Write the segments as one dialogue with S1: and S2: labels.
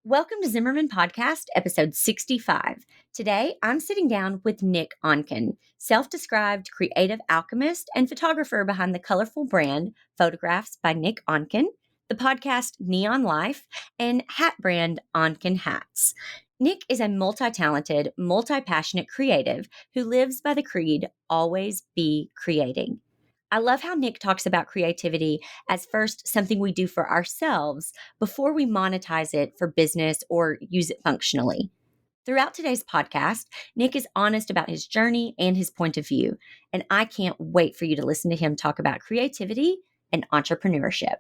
S1: Welcome to Zimmerman Podcast, episode 65. Today, I'm sitting down with Nick Onken, self-described creative alchemist and photographer behind the colorful brand Photographs by Nick Onken, the podcast Neon Life, and hat brand Onken Hats. Nick is a multi-talented, multi-passionate creative who lives by the creed, always be creating. I love how Nick talks about creativity as first something we do for ourselves before we monetize it for business or use it functionally. Throughout today's podcast, Nick is honest about his journey and his point of view, and I can't wait for you to listen to him talk about creativity and entrepreneurship.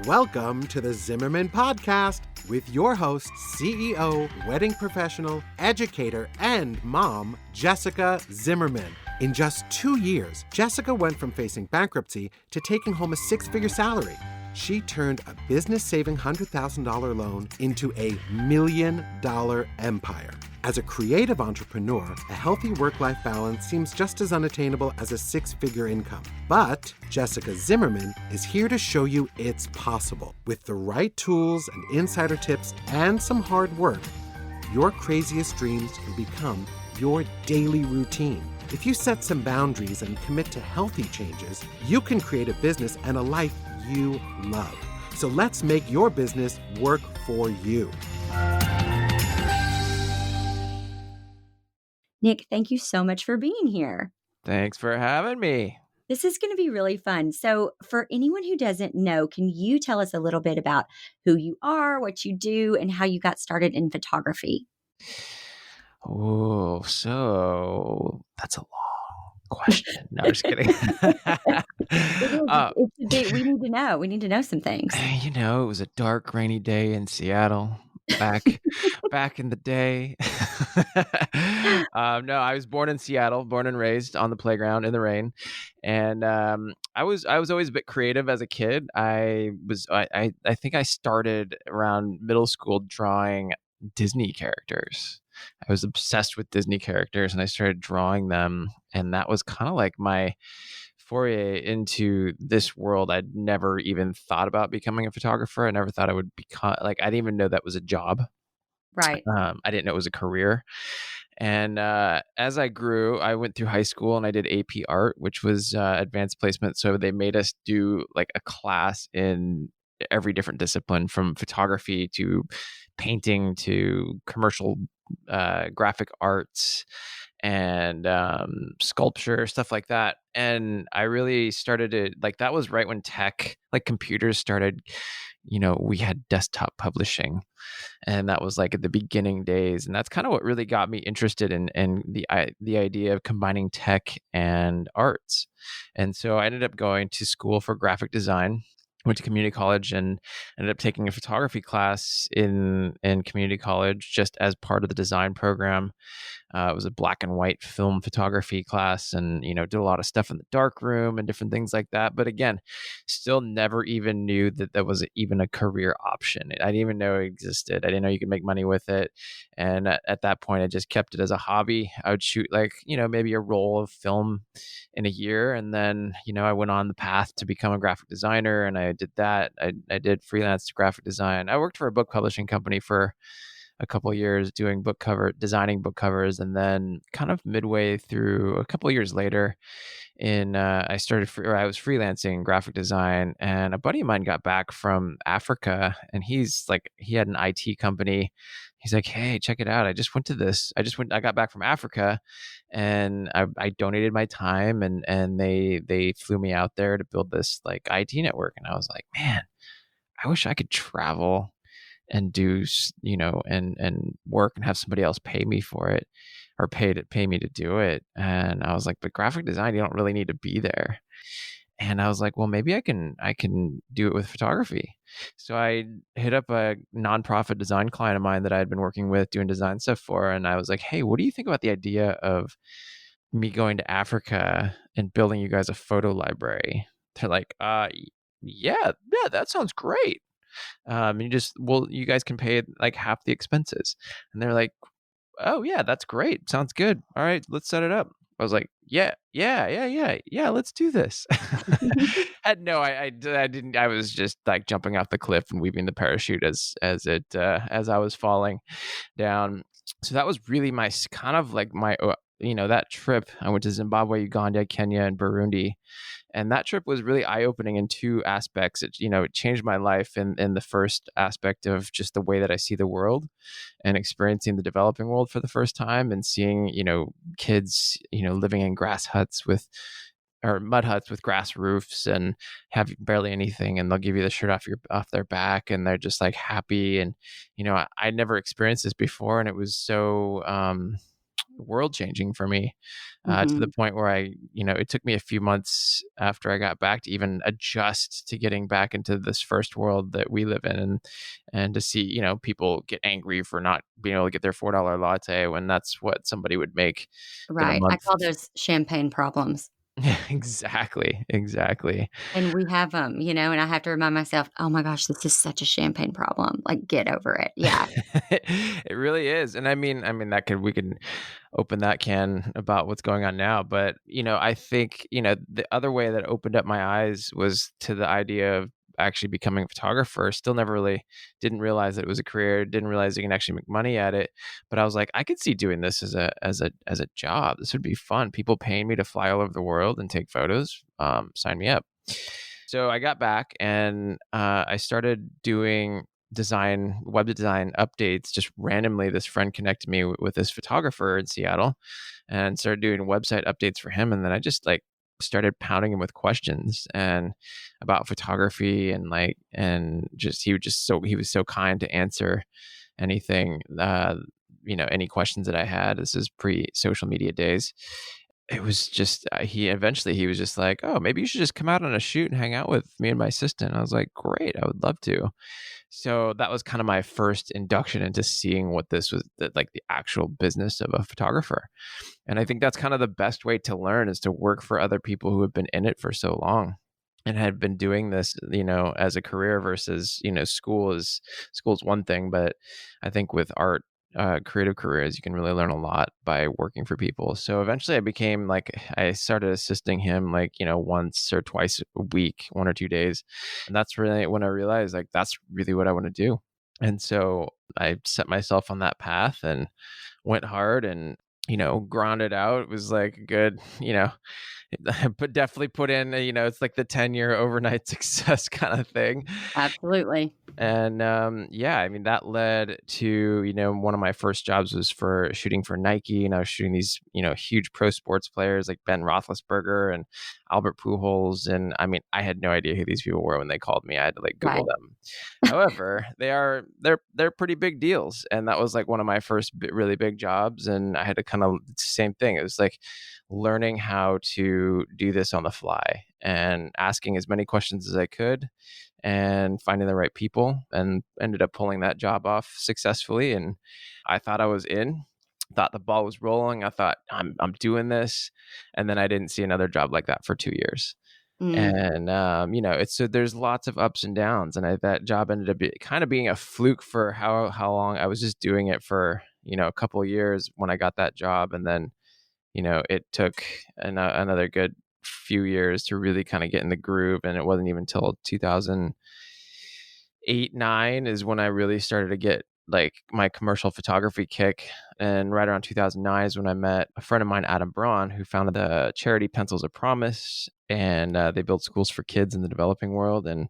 S2: Welcome to the Zimmerman Podcast with your host, CEO, wedding professional, educator, and mom, Jessica Zimmerman. In just 2 years, Jessica went from facing bankruptcy to taking home a six-figure salary. She turned a business-saving $100,000 loan into a $1 million empire. As a creative entrepreneur, a healthy work-life balance seems just as unattainable as a six-figure income. But Jessica Zimmerman is here to show you it's possible. With the right tools and insider tips and some hard work, your craziest dreams can become your daily routine. If you set some boundaries and commit to healthy changes, you can create a business and a life you love. So let's make your business work for you.
S1: Nick, thank you so much for being here.
S3: Thanks for having me.
S1: This is going to be really fun. So, for anyone who doesn't know, can you tell us a little bit about who you are, what you do, and how you got started in photography?
S3: Oh, so that's a long question. No, just kidding.
S1: We need to know. We need to know some things.
S3: It was a dark, rainy day in Seattle back in the day. No, I was born in Seattle, born and raised on the playground in the rain, and I was always a bit creative as a kid. I think I started around middle school drawing Disney characters. I was obsessed with Disney characters and I started drawing them. And that was kind of like my foray into this world. I'd never even thought about becoming a photographer. I never thought I would become, I didn't even know that was a job.
S1: Right.
S3: I didn't know it was a career. And as I grew, I went through high school and I did AP art, which was advanced placement. So they made us do like a class in every different discipline, from photography to painting to commercial graphic arts and sculpture, stuff like that. And I really started to that was right when tech, like computers started, we had desktop publishing, and that was like at the beginning days. And that's kind of what really got me interested in the idea of combining tech and arts. And so I ended up going to school for graphic design. Went to community college and ended up taking a photography class in community college just as part of the design program. It was a black and white film photography class, and did a lot of stuff in the dark room and different things like that. But again, still never even knew that that was even a career option. I didn't even know it existed. I didn't know you could make money with it. And at that point, I just kept it as a hobby. I would shoot maybe a roll of film in a year, and then I went on the path to become a graphic designer, and I did that. I did freelance graphic design. I worked for a book publishing company for a couple of years designing book covers, and then kind of midway through, a couple of years later, I was freelancing graphic design, and a buddy of mine got back from Africa, and he had an IT company. He's like, "Hey, check it out. I got back from Africa, and I donated my time, and they flew me out there to build this IT network." And I was like, "Man, I wish I could travel and do, and work and have somebody else pay me for it, or pay me to do it." And I was like, "But graphic design, you don't really need to be there." And I was like, "Well, maybe I can do it with photography." So I hit up a nonprofit design client of mine that I had been working with doing design stuff for. And I was like, "Hey, what do you think about the idea of me going to Africa and building you guys a photo library?" They're like, yeah, that sounds great. You guys can pay half the expenses." And they're like, "Oh yeah, that's great. Sounds good. All right, let's set it up." I was like, yeah, let's do this. And no, I didn't. I was just like jumping off the cliff and weaving the parachute as I was falling down. So that was really my kind of like my that trip. I went to Zimbabwe, Uganda, Kenya, and Burundi, and that trip was really eye-opening in two aspects. It changed my life in the first aspect of just the way that I see the world and experiencing the developing world for the first time, and seeing kids living in grass huts with or mud huts with grass roofs and have barely anything, and they'll give you the shirt off their back, and they're just like happy. And I never experienced this before, and it was so world changing for me, to the
S1: Mhm.
S3: point where it took me a few months after I got back to even adjust to getting back into this first world that we live in, and to see, people get angry for not being able to get their $4 latte when that's what somebody would make in a
S1: Right. I
S3: month.
S1: call those champagne problems.
S3: Yeah, exactly.
S1: And we have them, and I have to remind myself, "Oh my gosh, this is such a champagne problem. Like, get over it." Yeah.
S3: It really is. And I mean that could we can open that can about what's going on now, but I think, the other way that opened up my eyes was to the idea of actually becoming a photographer. Still never really didn't realize that it was a career, didn't realize you can actually make money at it. But I was like, I could see doing this as a job. This would be fun. People paying me to fly all over the world and take photos. Sign me up. So I got back and I started doing web design updates. Just randomly, this friend connected me with this photographer in Seattle, and started doing website updates for him. And then I just like started pounding him with questions and about photography, and just he was so kind to answer anything, any questions that I had. This is pre social media days. It was just he was just like, "Oh, maybe you should just come out on a shoot and hang out with me and my assistant." I was like, "Great, I would love to." So that was kind of my first induction into seeing what this was, like the actual business of a photographer. And I think that's kind of the best way to learn, is to work for other people who have been in it for so long and had been doing this, as a career, versus, school's one thing, but I think with art, creative careers, you can really learn a lot by working for people. So eventually I started assisting him like, once or twice a week, 1 or 2 days. And that's really when I realized like, that's really what I want to do. And so I set myself on that path and went hard and, grounded out. It was like a good, but definitely put in, it's like the 10-year overnight success kind of thing.
S1: Absolutely.
S3: And yeah, I mean, that led to, one of my first jobs was for shooting for Nike. And I was shooting these, huge pro sports players like Ben Roethlisberger and Albert Pujols. And I mean, I had no idea who these people were when they called me. I had to like Google
S1: Right.
S3: them. However, they're pretty big deals. And that was like one of my first really big jobs. And I had to kind of, same thing. It was like learning how to do this on the fly and asking as many questions as I could and finding the right people, and ended up pulling that job off successfully. And I thought I was in, thought the ball was rolling. I thought I'm doing this. And then I didn't see another job like that for 2 years.
S1: Mm.
S3: And, it's, so there's lots of ups and downs. And that job ended up kind of being a fluke for how long. I was just doing it for, a couple of years when I got that job. And then, it took another good few years to really kind of get in the groove. And it wasn't even until 2008, 9 is when I really started to get like my commercial photography kick. And right around 2009 is when I met a friend of mine, Adam Braun, who founded the charity Pencils of Promise. And they build schools for kids in the developing world. And,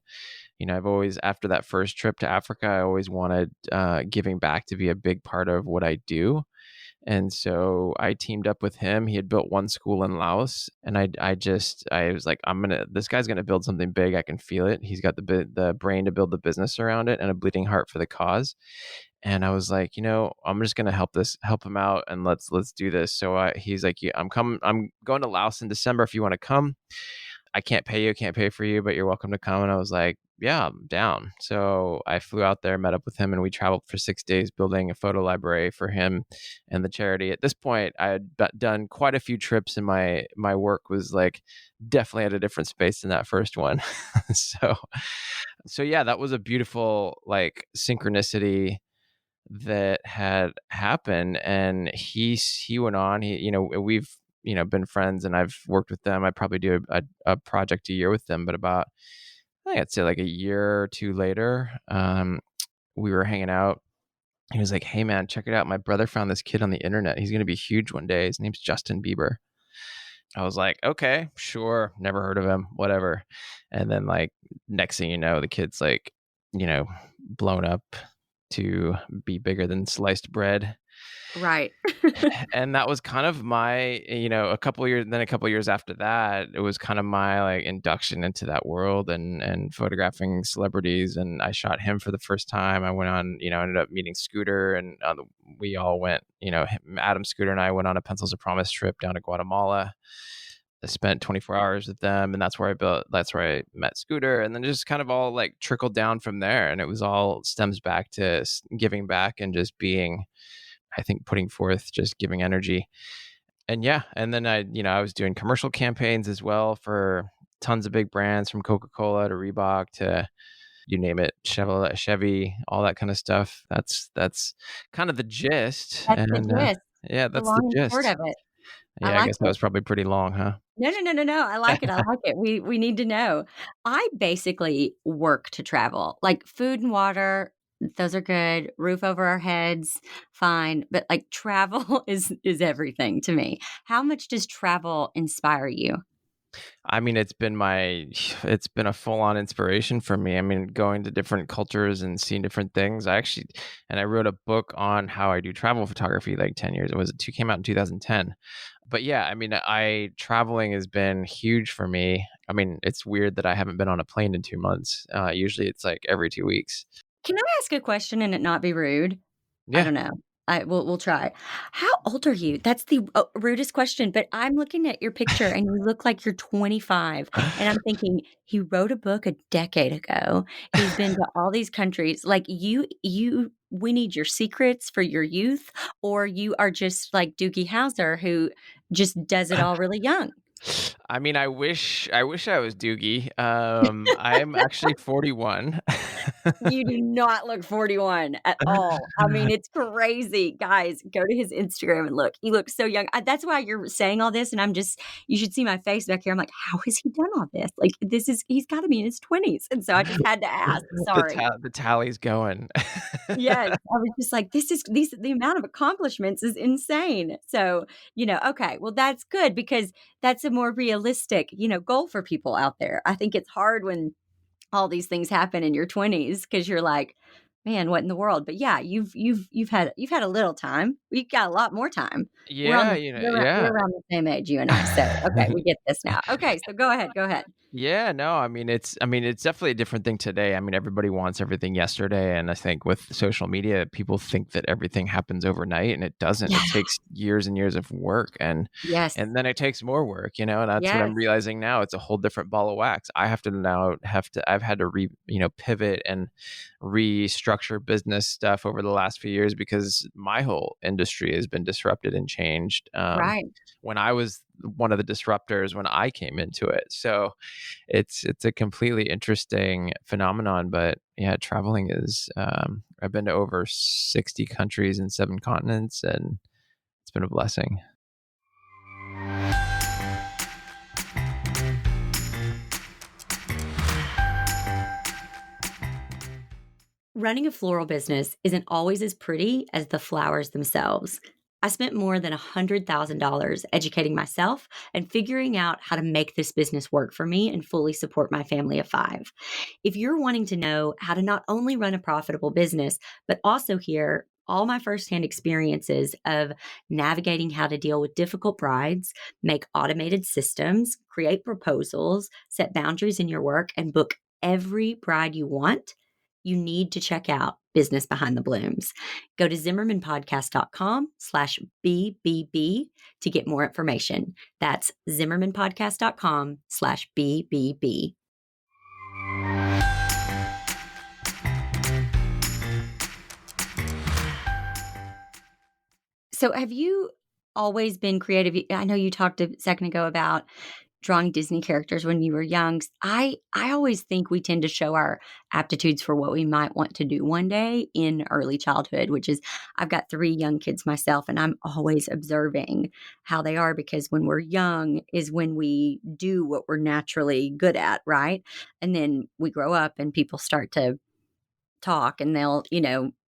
S3: I've always, after that first trip to Africa, I always wanted giving back to be a big part of what I do. And so I teamed up with him. He had built one school in Laos, and I was like, this guy's gonna build something big. I can feel it. He's got the brain to build the business around it, and a bleeding heart for the cause. And I was like, I'm just gonna help him out, and let's do this. So he's like, yeah, I'm going to Laos in December if you want to come. I can't pay for you, but you're welcome to come. And I was like, yeah, I'm down. So I flew out there, met up with him, and we traveled for 6 days building a photo library for him and the charity. At this point, I had done quite a few trips, and my work was like definitely at a different space than that first one. so so yeah, that was a beautiful like synchronicity that had happened. And he went on, we've been friends and I've worked with them. I probably do a project a year with them, but about, I think I'd say like a year or two later, we were hanging out. He was like, "Hey man, check it out. My brother found this kid on the internet. He's going to be huge one day. His name's Justin Bieber." I was like, "Okay, sure. Never heard of him. Whatever." And then like next thing you know, the kid's like, blown up to be bigger than sliced bread.
S1: Right.
S3: And that was kind of my, a couple years after that, it was kind of my like induction into that world and photographing celebrities. And I shot him for the first time. I went on, ended up meeting Scooter, and we all went, Adam, Scooter, and I went on a Pencils of Promise trip down to Guatemala. I spent 24 hours with them, and that's where I met Scooter, and then just kind of all like trickled down from there. And it was all stems back to giving back and just being, I think, putting forth, just giving energy. And yeah, and then I was doing commercial campaigns as well for tons of big brands, from Coca-Cola to Reebok to you name it, Chevy, all that kind of stuff. That's kind of the gist.
S1: That's the
S3: And
S1: gist.
S3: yeah,
S1: The
S3: that's the
S1: long and short
S3: gist.
S1: of it. I
S3: Yeah, I
S1: like
S3: guess that
S1: it.
S3: was probably pretty long, huh?
S1: No, no, no, no, no. I like it. I like it. We need to know. I basically work to travel. Like food and water, those are good. Roof over our heads, fine. But like travel is everything to me. How much does travel inspire you?
S3: I mean, it's been a full on inspiration for me. I mean, going to different cultures and seeing different things. I wrote a book on how I do travel photography like 10 years. It came out in 2010. But yeah, I mean, traveling has been huge for me. I mean, it's weird that I haven't been on a plane in 2 months. Usually it's like every 2 weeks.
S1: Can I ask a question and it not be rude? I
S3: Yeah.
S1: don't know. We'll try. How old are you? That's the rudest question, but I'm looking at your picture and you look like you're 25. And I'm thinking he wrote a book a decade ago. He's been to all these countries. Like we need your secrets for your youth, or you are just like Doogie Howser who just does it all really young.
S3: I mean, I wish I was Doogie. I'm actually 41.
S1: You do not look 41 at all. I mean, it's crazy. Guys, go to his Instagram and look. He looks so young. That's why you're saying all this, and you should see my face back here. I'm like, "How has he done all this?" Like, he's gotta be in his 20s, and so I just had to ask. Sorry.
S3: The tally's going.
S1: Yes, I was just like, the amount of accomplishments is insane. So, okay, well, that's good because that's a more realistic, goal for people out there. I think it's hard when all these things happen in your 20s because you're like, "Man, what in the world?" But yeah, you've had a little time. We've got a lot more time.
S3: Yeah,
S1: We're
S3: yeah.
S1: around the same age, you and I. So, okay, we get this now. Okay, so go ahead, go ahead.
S3: Yeah, no, it's definitely a different thing today. I mean, everybody wants everything yesterday, and I think with social media, people think that everything happens overnight, and it doesn't.
S1: Yeah.
S3: It takes years and years of work, and
S1: Yes.
S3: then it takes more work, and that's what I'm
S1: Yes.
S3: realizing now. It's a whole different ball of wax. I've had to pivot and restructure business stuff over the last few years because my whole industry has been disrupted and changed.
S1: Right.
S3: When I was one of the disruptors when I came into it. So it's a completely interesting phenomenon. But yeah, traveling is I've been to over 60 countries and 7 continents, and it's been a blessing.
S1: Running a floral business isn't always as pretty as the flowers themselves. I spent more than $100,000 educating myself and figuring out how to make this business work for me and fully support my family of 5. If you're wanting to know how to not only run a profitable business, but also hear all my firsthand experiences of navigating how to deal with difficult brides, make automated systems, create proposals, set boundaries in your work, and book every bride you want, you need to check out Business Behind the Blooms. Go to zimmermanpodcast.com/BBB to get more information. That's zimmermanpodcast.com/BBB. So have you always been creative? I know you talked a second ago about drawing Disney characters when you were young. I always think we tend to show our aptitudes for what we might want to do one day in early childhood, which is I've got 3 young kids myself, and I'm always observing how they are, because when we're young is when we do what we're naturally good at, right? And then we grow up and people start to talk, and they'll,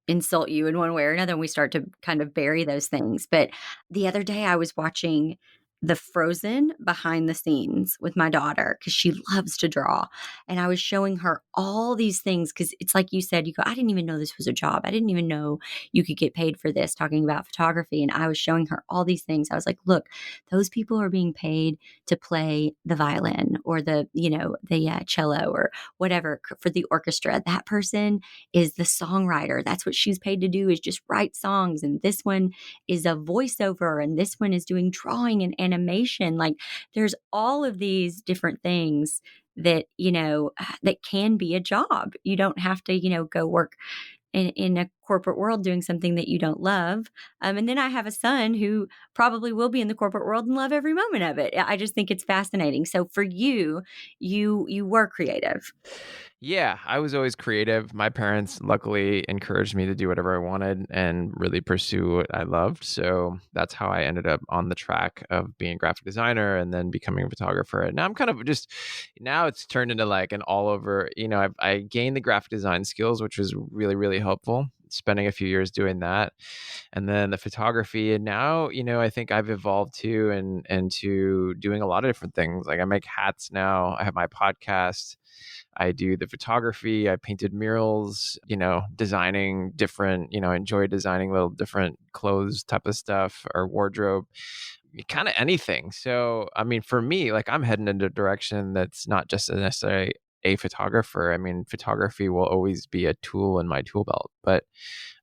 S1: insult you in one way or another, and we start to kind of bury those things. But the other day I was watching the Frozen behind the scenes with my daughter, because she loves to draw. And I was showing her all these things, because it's like you said, you go, I didn't even know this was a job. I didn't even know you could get paid for this, talking about photography. And I was showing her all these things. I was like, look, those people are being paid to play the violin or the cello or whatever for the orchestra. That person is the songwriter. That's what she's paid to do, is just write songs. And this one is a voiceover, and this one is doing drawing and animation. Like, there's all of these different things that, that can be a job. You don't have to, go work in a corporate world doing something that you don't love. And then I have a son who probably will be in the corporate world and love every moment of it. I just think it's fascinating. So for you, you were creative.
S3: Yeah, I was always creative. My parents luckily encouraged me to do whatever I wanted and really pursue what I loved. So that's how I ended up on the track of being a graphic designer and then becoming a photographer. And now I'm kind of just, now it's turned into like an all over, I gained the graphic design skills, which was really, really helpful, spending a few years doing that. And then the photography. And now, I think I've evolved too and to doing a lot of different things. Like I make hats now. I have my podcast. I do the photography. I painted murals, designing different, enjoy designing little different clothes type of stuff or wardrobe, kind of anything. So, I mean, for me, like I'm heading in a direction that's not just necessarily a photographer. I mean, photography will always be a tool in my tool belt, but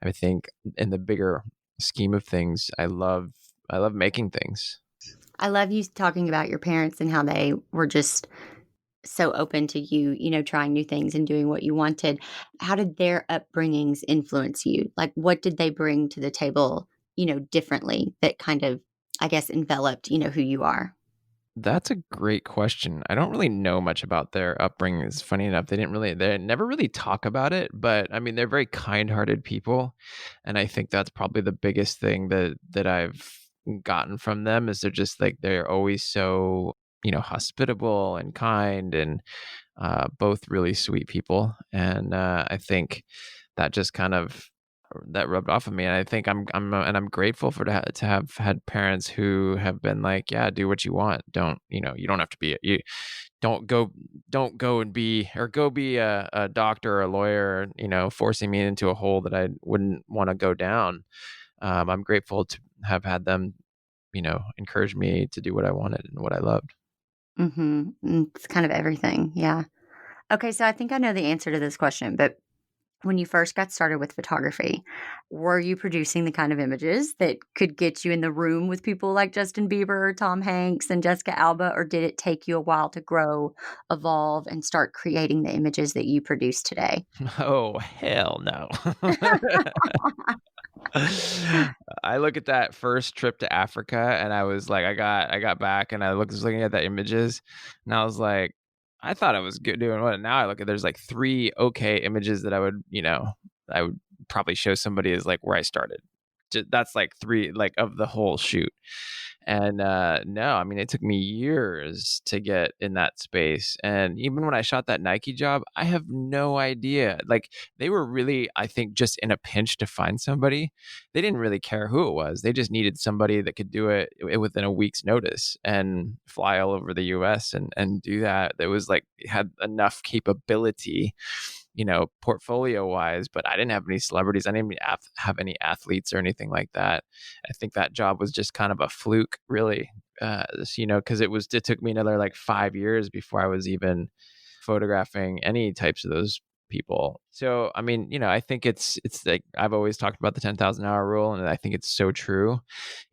S3: I think in the bigger scheme of things, I love making things.
S1: I love you talking about your parents and how they were just so open to you, trying new things and doing what you wanted. How did their upbringings influence you? Like, what did they bring to the table, differently that kind of, I guess, enveloped, who you are?
S3: That's a great question. I don't really know much about their upbringing. It's funny enough, they never really talk about it, but I mean, they're very kind-hearted people. And I think that's probably the biggest thing that I've gotten from them is they're always so, hospitable and kind and both really sweet people. And I think that just kind of that rubbed off of me. And I think I'm grateful to have had parents who have been like, yeah, do what you want. Don't, you don't have to be, you don't go and be, or go be a doctor or a lawyer, forcing me into a hole that I wouldn't want to go down. I'm grateful to have had them, encourage me to do what I wanted and what I loved.
S1: It's kind of everything. Yeah. Okay. So I think I know the answer to this question, but when you first got started with photography, were you producing the kind of images that could get you in the room with people like Justin Bieber, Tom Hanks, and Jessica Alba, or did it take you a while to grow, evolve, and start creating the images that you produce today?
S3: Oh, hell no. I look at that first trip to Africa and I was like, I got back and was looking at the images and I was like, I thought I was good doing what. Now I look at, there's like 3 okay images that I would probably show somebody as like where I started. That's like 3 like of the whole shoot. And no, I mean, it took me years to get in that space. And even when I shot that Nike job, I have no idea. Like, they were really, I think, just in a pinch to find somebody. They didn't really care who it was. They just needed somebody that could do it within a week's notice and fly all over the US and do that. That was like, had enough capability, portfolio wise, but I didn't have any celebrities. I didn't even have any athletes or anything like that. I think that job was just kind of a fluke, really, because it took me another like 5 years before I was even photographing any types of those people. So, I mean, I think it's like, I've always talked about the 10,000-hour rule, and I think it's so true.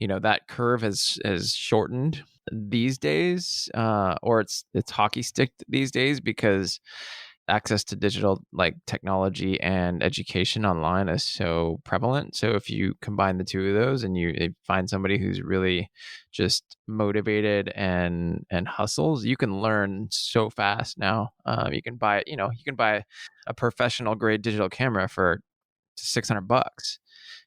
S3: That curve has shortened these days, or it's hockey stick these days, because access to digital like technology and education online is so prevalent. So if you combine the two of those and you find somebody who's really just motivated and hustles, you can learn so fast now. You can buy, you can buy a professional grade digital camera for $600,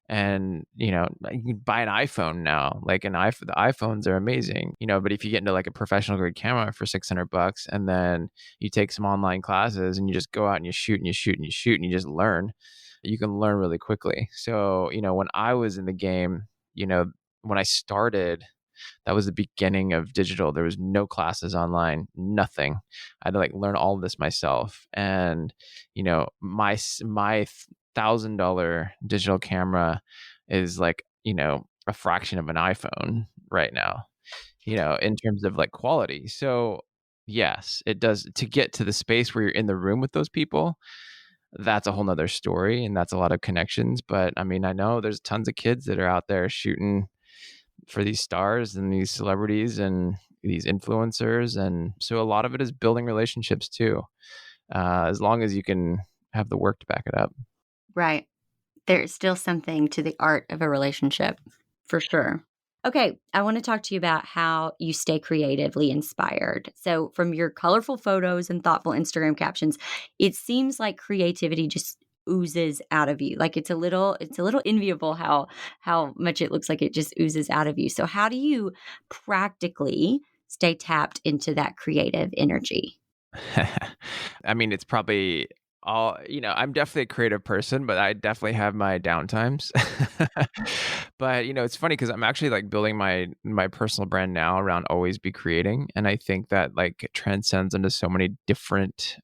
S3: and you can buy an iPhone now. Like the iPhones are amazing, but if you get into like a professional grade camera for $600, and then you take some online classes and you just go out and you shoot and you shoot and you shoot and you just learn, you can learn really quickly. So when I was in the game, when I started, that was the beginning of digital. There was no classes online, nothing. I had to like learn all of this myself. And my $1,000 digital camera is like a fraction of an iPhone right now, in terms of like quality. So yes, it does, to get to the space where you're in the room with those people. That's a whole nother story, and that's a lot of connections. But I mean, I know there's tons of kids that are out there shooting for these stars and these celebrities and these influencers. And so a lot of it is building relationships too, as long as you can have the work to back it up.
S1: Right. There's still something to the art of a relationship, for sure. Okay, I want to talk to you about how you stay creatively inspired. So, from your colorful photos and thoughtful Instagram captions, it seems like creativity just oozes out of you. Like it's a little enviable how much it looks like it just oozes out of you. So, how do you practically stay tapped into that creative energy?
S3: I mean, it's probably all, I'm definitely a creative person, but I definitely have my downtimes. But, it's funny because I'm actually like building my personal brand now around always be creating. And I think that like transcends into so many different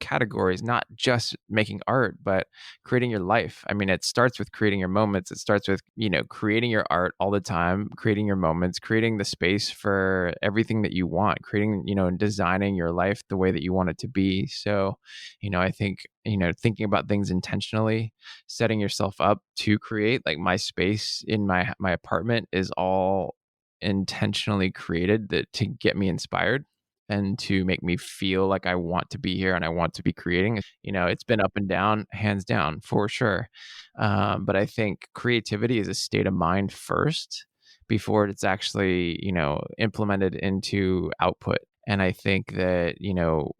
S3: categories, not just making art, but creating your life. I mean, it starts with creating your moments. It starts with, creating your art all the time, creating your moments, creating the space for everything that you want, creating, and designing your life the way that you want it to be. So, I think, thinking about things intentionally, setting yourself up to create, like my space in my apartment is all intentionally created to get me inspired and to make me feel like I want to be here and I want to be creating. It's been up and down, hands down, for sure. But I think creativity is a state of mind first before it's actually, implemented into output. And I think that,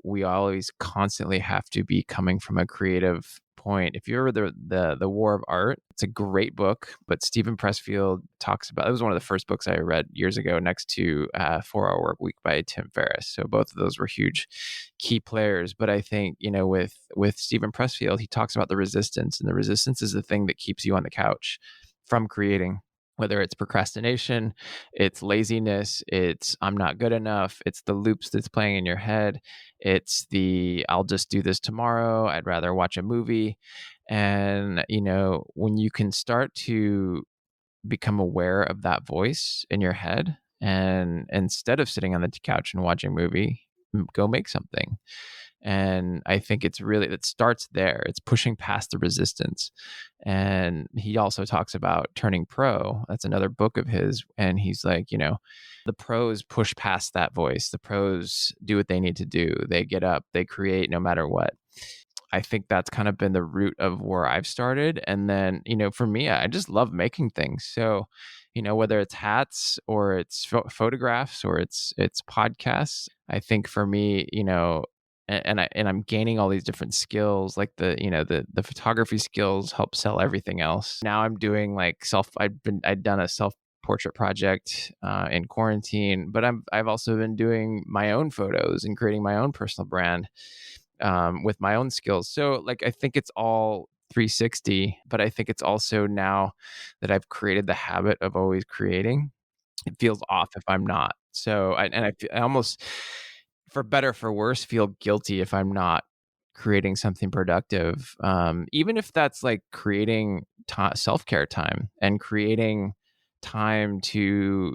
S3: we always constantly have to be coming from a creative point. If you're the War of Art, it's a great book, but Stephen Pressfield talks about, it was one of the first books I read years ago next to 4 Hour Work Week by Tim Ferriss. So both of those were huge key players. But I think, with Stephen Pressfield, he talks about the resistance, and the resistance is the thing that keeps you on the couch from creating. Whether it's procrastination, it's laziness, it's I'm not good enough, it's the loops that's playing in your head, it's the I'll just do this tomorrow, I'd rather watch a movie. And, when you can start to become aware of that voice in your head, and instead of sitting on the couch and watching a movie, go make something. And I think it starts there. It's pushing past the resistance. And he also talks about turning pro. That's another book of his. And he's like, the pros push past that voice. The pros do what they need to do. They get up, they create no matter what. I think that's kind of been the root of where I've started. And then, for me, I just love making things. So, whether it's hats or it's photographs or it's podcasts, I think for me, and I'm gaining all these different skills, like the photography skills help sell everything else. Now I'm doing like I'd done a self portrait project in quarantine, but I've also been doing my own photos and creating my own personal brand with my own skills. So like I think it's all 360, but I think it's also now that I've created the habit of always creating, it feels off if I'm not. So I almost, for better for worse, feel guilty if I'm not creating something productive, even if that's like creating self-care time and creating time to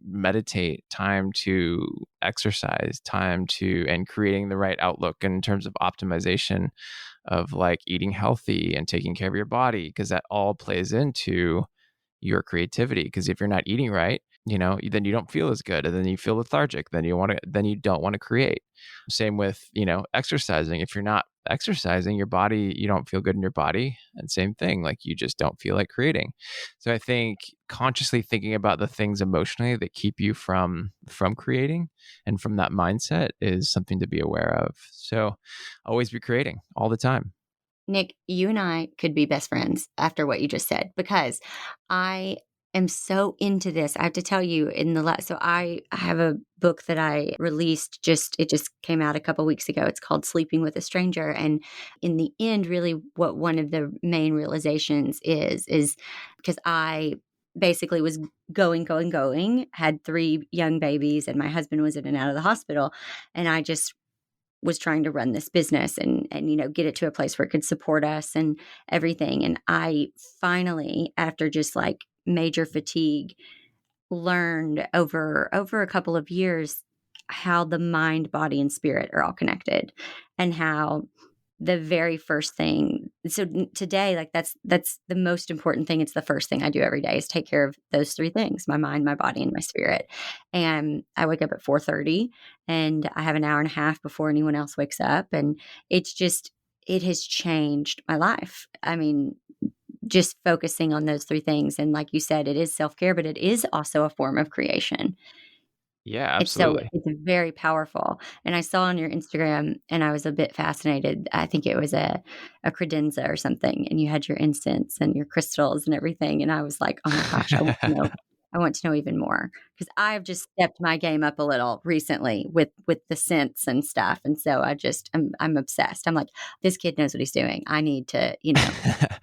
S3: meditate, time to exercise, and creating the right outlook in terms of optimization of like eating healthy and taking care of your body, because that all plays into your creativity. Because if you're not eating right, then you don't feel as good, and then you feel lethargic. Then you don't want to create. Same with, exercising. If you're not exercising your body, you don't feel good in your body. And same thing, like you just don't feel like creating. So I think consciously thinking about the things emotionally that keep you from creating and from that mindset is something to be aware of. So always be creating all the time.
S1: Nick, you and I could be best friends after what you just said, because I am so into this. I have to tell you, in the last, so I have a book that I released, it just came out a couple weeks ago. It's called Sleeping with a Stranger. And in the end, really what one of the main realizations is because I basically was going, had 3 young babies, and my husband was in and out of the hospital. And I just was trying to run this business and get it to a place where it could support us and everything. And I finally, after just like major fatigue, learned over a couple of years how the mind, body, and spirit are all connected, and how the very first thing, today, like that's the most important thing. It's the first thing I do every day, is take care of those 3 things: my mind, my body, and my spirit. And I wake up at 4:30, and I have an hour and a half before anyone else wakes up, and it has changed my life. I mean, just focusing on those 3 things, and like you said, it is self-care, but it is also a form of creation.
S3: Yeah,
S1: So
S3: absolutely.
S1: it's very powerful. And I saw on your Instagram, and I was a bit fascinated. I think it was a credenza or something, and you had your incense and your crystals and everything. And I was like, oh my gosh, I want to know. I want to know even more, because I've just stepped my game up a little recently with the scents and stuff. And so I'm obsessed. I'm like, this kid knows what he's doing. I need to,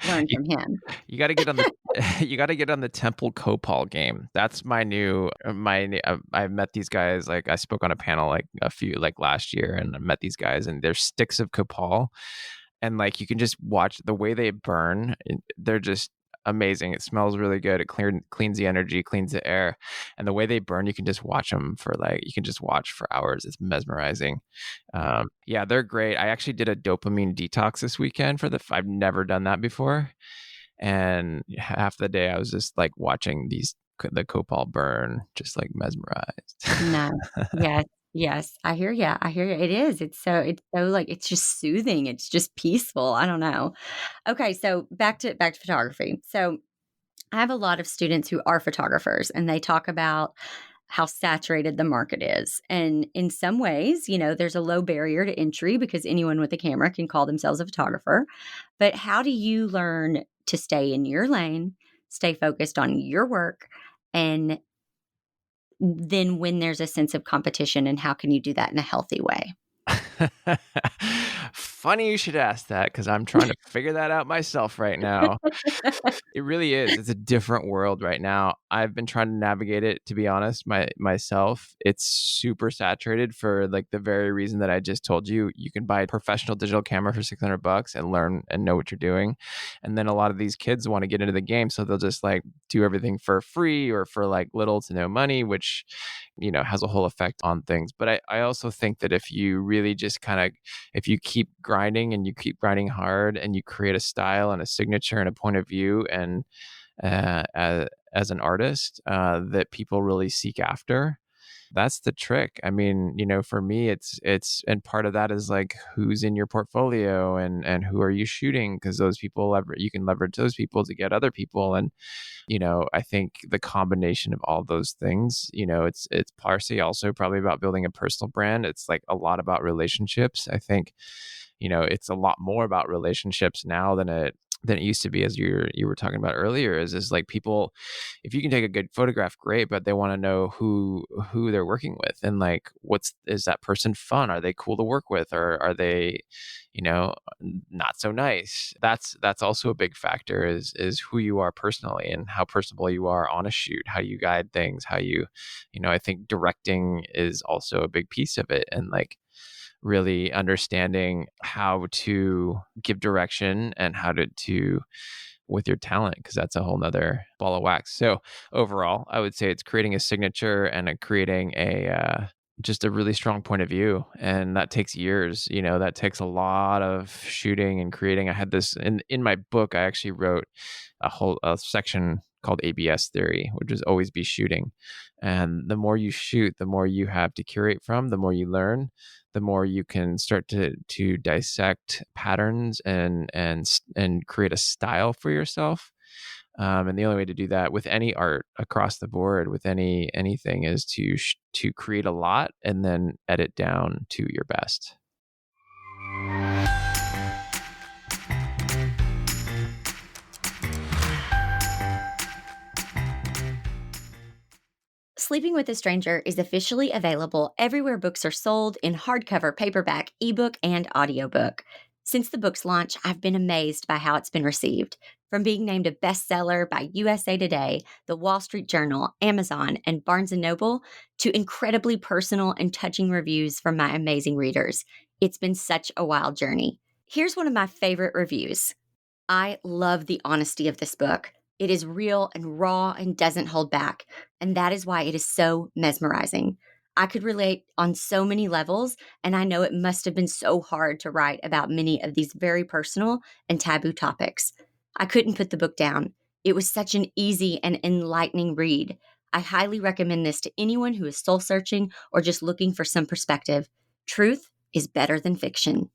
S1: learn
S3: you,
S1: from him.
S3: you got to get on the you got to get on the Temple Copal game. That's my new I've met these guys. Like, I spoke on a panel like a few like last year, and I met these guys, and they're sticks of copal, and like you can just watch the way they burn. They're just amazing. It smells really good. It cleans the energy, cleans the air, and the way they burn, you can just watch them for hours. It's mesmerizing. Yeah, they're great. I actually did a dopamine detox this weekend I've never done that before, and half the day I was just like watching the copal burn, just like mesmerized.
S1: No. Yes. Yes. I hear you. I hear you. It's so like, it's just soothing. It's just peaceful. I don't know. Okay, so back to photography. So I have a lot of students who are photographers, and they talk about how saturated the market is. And in some ways, there's a low barrier to entry because anyone with a camera can call themselves a photographer. But how do you learn to stay in your lane, stay focused on your work, and then when there's a sense of competition, and how can you do that in a healthy way?
S3: Funny you should ask that, because I'm trying to figure that out myself right now. It really is. It's a different world right now. I've been trying to navigate it, to be honest, myself. It's super saturated for like the very reason that I just told you. You can buy a professional digital camera for $600 and learn and know what you're doing. And then a lot of these kids want to get into the game, so they'll just like do everything for free or for like little to no money, which has a whole effect on things. But I also think that if you really just if you keep grinding and you keep grinding hard and you create a style and a signature and a point of view, and as an artist that people really seek after, that's the trick. I mean, for me, it's and part of that is like who's in your portfolio and who are you shooting, because those people you can leverage those people to get other people. And I think the combination of all those things, it's partially also probably about building a personal brand. It's like a lot about relationships. I think it's a lot more about relationships now than it used to be, as you were talking about earlier. Is like people, if you can take a good photograph, great, but they want to know who they're working with, and like is that person fun? Are they cool to work with, or are they not so nice? That's also a big factor, is who you are personally and how personable you are on a shoot, how you guide things, how I think directing is also a big piece of it, and like really understanding how to give direction and how to with your talent, because that's a whole nother ball of wax. So overall, I would say it's creating a signature and creating a just a really strong point of view, and that takes years. That takes a lot of shooting and creating. I had this in my book. I actually wrote a section called ABS theory, which is always be shooting. And the more you shoot, the more you have to curate from, the more you learn, the more you can start to dissect patterns and create a style for yourself. And the only way to do that with any art across the board, with anything, is to create a lot and then edit down to your best.
S1: Sleeping with a Stranger is officially available everywhere books are sold in hardcover, paperback, ebook, and audiobook. Since the book's launch, I've been amazed by how it's been received. From being named a bestseller by USA Today, The Wall Street Journal, Amazon, and Barnes & Noble, to incredibly personal and touching reviews from my amazing readers. It's been such a wild journey. Here's one of my favorite reviews. I love the honesty of this book. It is real and raw and doesn't hold back, and that is why it is so mesmerizing. I could relate on so many levels, and I know it must have been so hard to write about many of these very personal and taboo topics. I couldn't put the book down. It was such an easy and enlightening read. I highly recommend this to anyone who is soul searching or just looking for some perspective. Truth is better than fiction.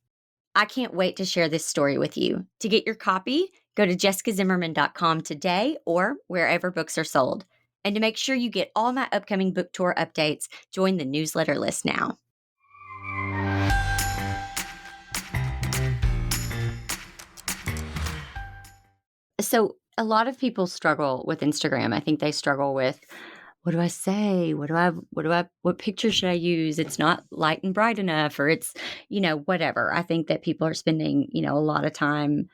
S1: I can't wait to share this story with you. To get your copy, go to jessicazimmerman.com today or wherever books are sold. And to make sure you get all my upcoming book tour updates, join the newsletter list now. So a lot of people struggle with Instagram. I think they struggle with, what do I say? What picture should I use? It's not light and bright enough, or it's, whatever. I think that people are spending, a lot of time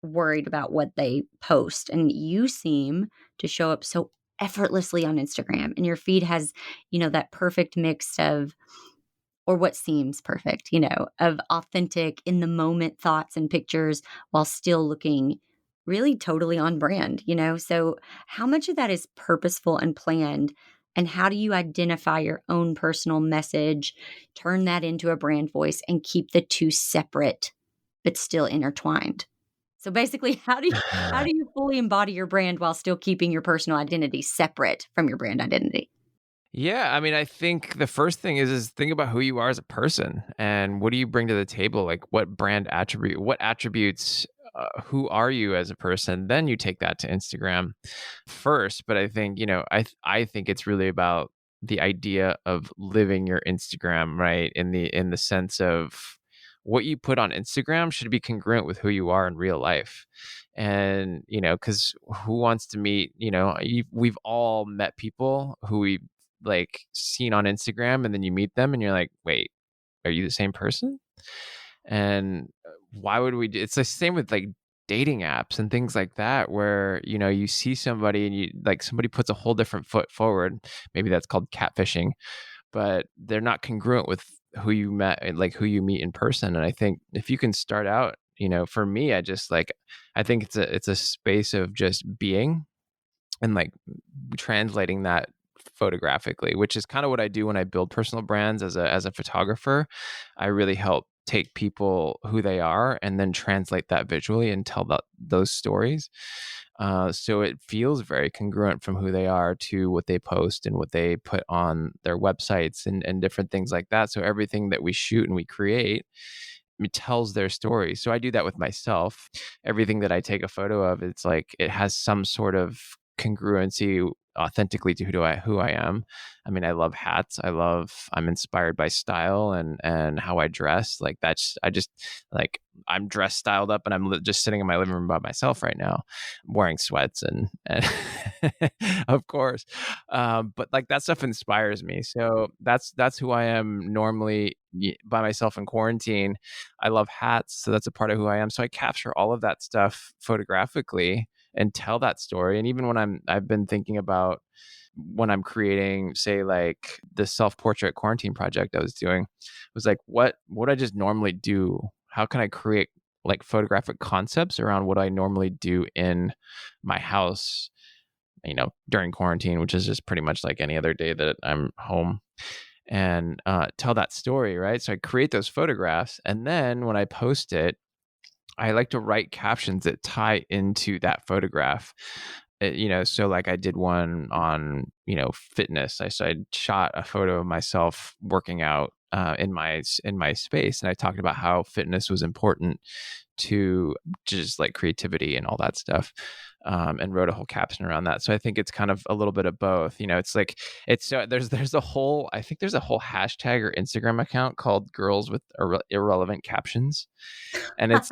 S1: worried about what they post. And you seem to show up so effortlessly on Instagram, and your feed has, that perfect mix of, or what seems perfect, of authentic, in the moment thoughts and pictures while still looking really totally on brand, So how much of that is purposeful and planned? And how do you identify your own personal message, turn that into a brand voice, and keep the two separate but still intertwined? So basically, how do you fully embody your brand while still keeping your personal identity separate from your brand identity?
S3: Yeah, I mean, I think the first thing is think about who you are as a person and what do you bring to the table? Like what what attributes, who are you as a person? Then you take that to Instagram first. But I think, I think it's really about the idea of living your Instagram, right? In the sense of what you put on Instagram should be congruent with who you are in real life. And, because who wants to meet, we've all met people who we like seen on Instagram, and then you meet them and you're like, wait, are you the same person? And why would we it's the same with like dating apps and things like that, where you see somebody and you like somebody puts a whole different foot forward. Maybe that's called catfishing, but they're not congruent with who you met and like who you meet in person. And I think if you can start out, for me, I think it's a space of just being and like translating that photographically, which is kind of what I do when I build personal brands as a photographer. I really help take people who they are and then translate that visually and tell those stories. So it feels very congruent from who they are to what they post and what they put on their websites and different things like that. So everything that we shoot and we create, it tells their story. So I do that with myself. Everything that I take a photo of, it's like it has some sort of congruency authentically to who I am. I mean, I love hats. I'm inspired by style and how I dress. Like I'm dressed styled up and I'm just sitting in my living room by myself right now, wearing sweats and of course. But like that stuff inspires me. So that's who I am normally by myself in quarantine. I love hats. So that's a part of who I am. So I capture all of that stuff photographically and tell that story. And even when I've been thinking about when I'm creating, say, like the self-portrait quarantine project I was doing, was like, what would I just normally do? How can I create like photographic concepts around what I normally do in my house, during quarantine, which is just pretty much like any other day that I'm home, and tell that story, right? So I create those photographs, and then when I post it, I like to write captions that tie into that photograph So like I did one on, fitness. I shot a photo of myself working out in my space, and I talked about how fitness was important to just like creativity and all that stuff, and wrote a whole caption around that. So I think it's kind of a little bit of both. It's like there's a whole I think there's a whole hashtag or Instagram account called Girls with Irrelevant Captions, and it's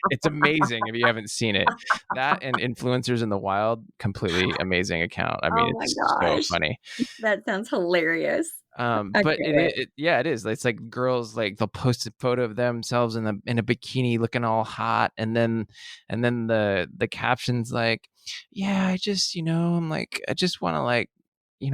S3: it's amazing if you haven't seen it. That and Influencers in the Wild, completely amazing account. I mean,
S1: Oh my
S3: it's so
S1: gosh.
S3: funny.
S1: That sounds hilarious. I
S3: But
S1: get it.
S3: yeah, it is. It's like girls, like they'll post a photo of themselves in a bikini looking all hot, and then the captions like, yeah, I just I'm like, I just want to like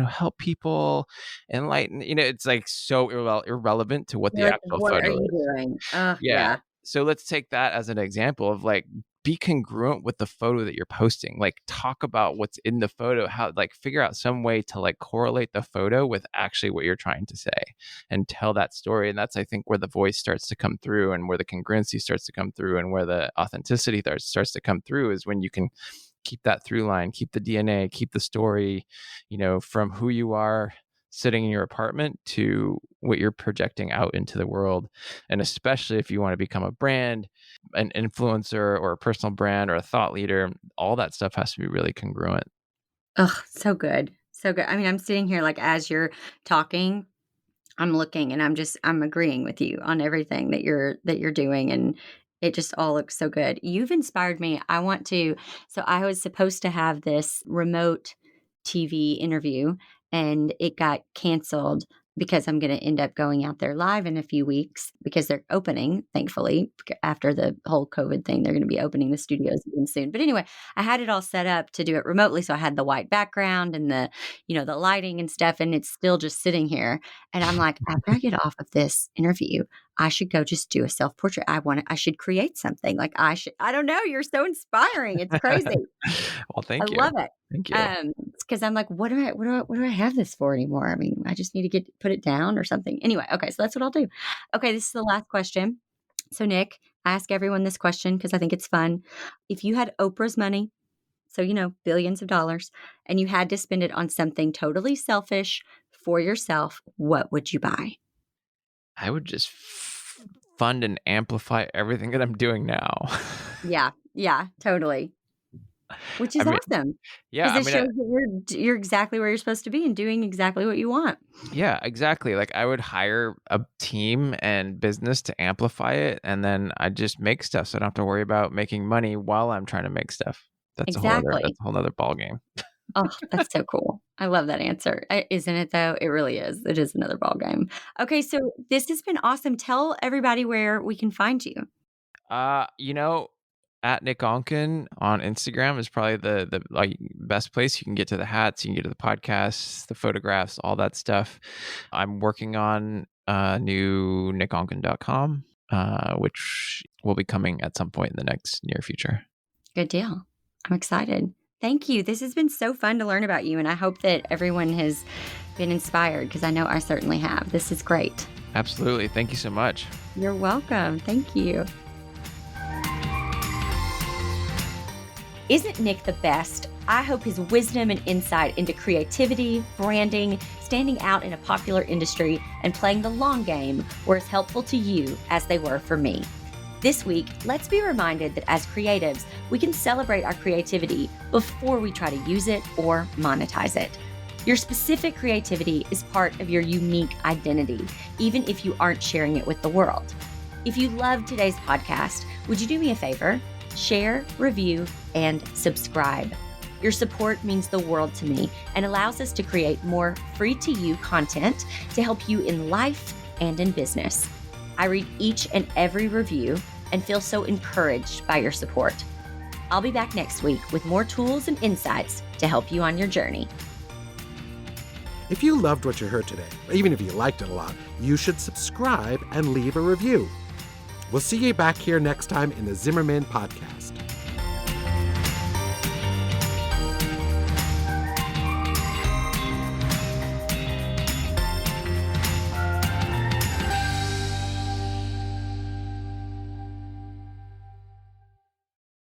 S3: help people, enlighten. It's like so irrelevant to what
S1: You're
S3: the
S1: like,
S3: actual
S1: what are
S3: photo
S1: you
S3: is.
S1: doing? Oh,
S3: Yeah.
S1: yeah.
S3: So let's take that as an example of like, be congruent with the photo that you're posting. Like, talk about what's in the photo, how, like, figure out some way to like correlate the photo with actually what you're trying to say and tell that story. And that's, I think, where the voice starts to come through, and where the congruency starts to come through, and where the authenticity starts to come through, is when you can keep that through line, keep the DNA, keep the story, from who you are sitting in your apartment to what you're projecting out into the world. And especially if you want to become a brand, an influencer, or a personal brand, or a thought leader, all that stuff has to be really congruent.
S1: Oh, so good. So good. I mean, I'm sitting here like as you're talking, I'm looking and I'm agreeing with you on everything that you're doing, and it just all looks so good. You've inspired me. So I was supposed to have this remote TV interview, and it got canceled because I'm going to end up going out there live in a few weeks because they're opening, thankfully, after the whole COVID thing. They're going to be opening the studios again soon. But anyway, I had it all set up to do it remotely. So I had the white background and the lighting and stuff, and it's still just sitting here. And I'm like, after I get off of this interview, I should go just do a self-portrait. I should create something. Like I don't know. You're so inspiring. It's crazy.
S3: Well,
S1: I
S3: thank you.
S1: love it.
S3: Thank you.
S1: Because I'm like, what do I have this for anymore? I mean, I just need to put it down or something. Anyway, okay, so that's what I'll do. Okay, this is the last question. So Nick, I ask everyone this question because I think it's fun. If you had Oprah's money, so billions of dollars, and you had to spend it on something totally selfish for yourself, what would you buy?
S3: I would just fund and amplify everything that I'm doing now.
S1: Yeah, totally. Which is
S3: I mean,
S1: awesome.
S3: yeah,
S1: Because it shows that you're exactly where you're supposed to be and doing exactly what you want.
S3: yeah, exactly. Like, I would hire a team and business to amplify it, and then I just make stuff, so I don't have to worry about making money while I'm trying to make stuff. That's
S1: Exactly.
S3: a whole other ball game.
S1: Oh, that's so cool. I love that answer. Isn't it though? It really is. It is another ball game. Okay, so this has been awesome. Tell everybody where we can find you.
S3: You know, at Nick Onken on Instagram is probably the like best place. You can get to the hats, you can get to the podcasts, the photographs, all that stuff. I'm working on new nickonken.com, which will be coming at some point in the next near future.
S1: Good deal. I'm excited. Thank you. This has been so fun to learn about you, and I hope that everyone has been inspired because I know I certainly have. This is great.
S3: Absolutely. Thank you so much.
S1: You're welcome. Thank you. Isn't Nick the best? I hope his wisdom and insight into creativity, branding, standing out in a popular industry, and playing the long game were as helpful to you as they were for me. This week, let's be reminded that as creatives, we can celebrate our creativity before we try to use it or monetize it. Your specific creativity is part of your unique identity, even if you aren't sharing it with the world. If you loved today's podcast, would you do me a favor? Share, review, and subscribe. Your support means the world to me and allows us to create more free-to-you content to help you in life and in business. I read each and every review and feel so encouraged by your support. I'll be back next week with more tools and insights to help you on your journey.
S2: If you loved what you heard today, even if you liked it a lot, you should subscribe and leave a review. We'll see you back here next time in the Zimmerman podcast.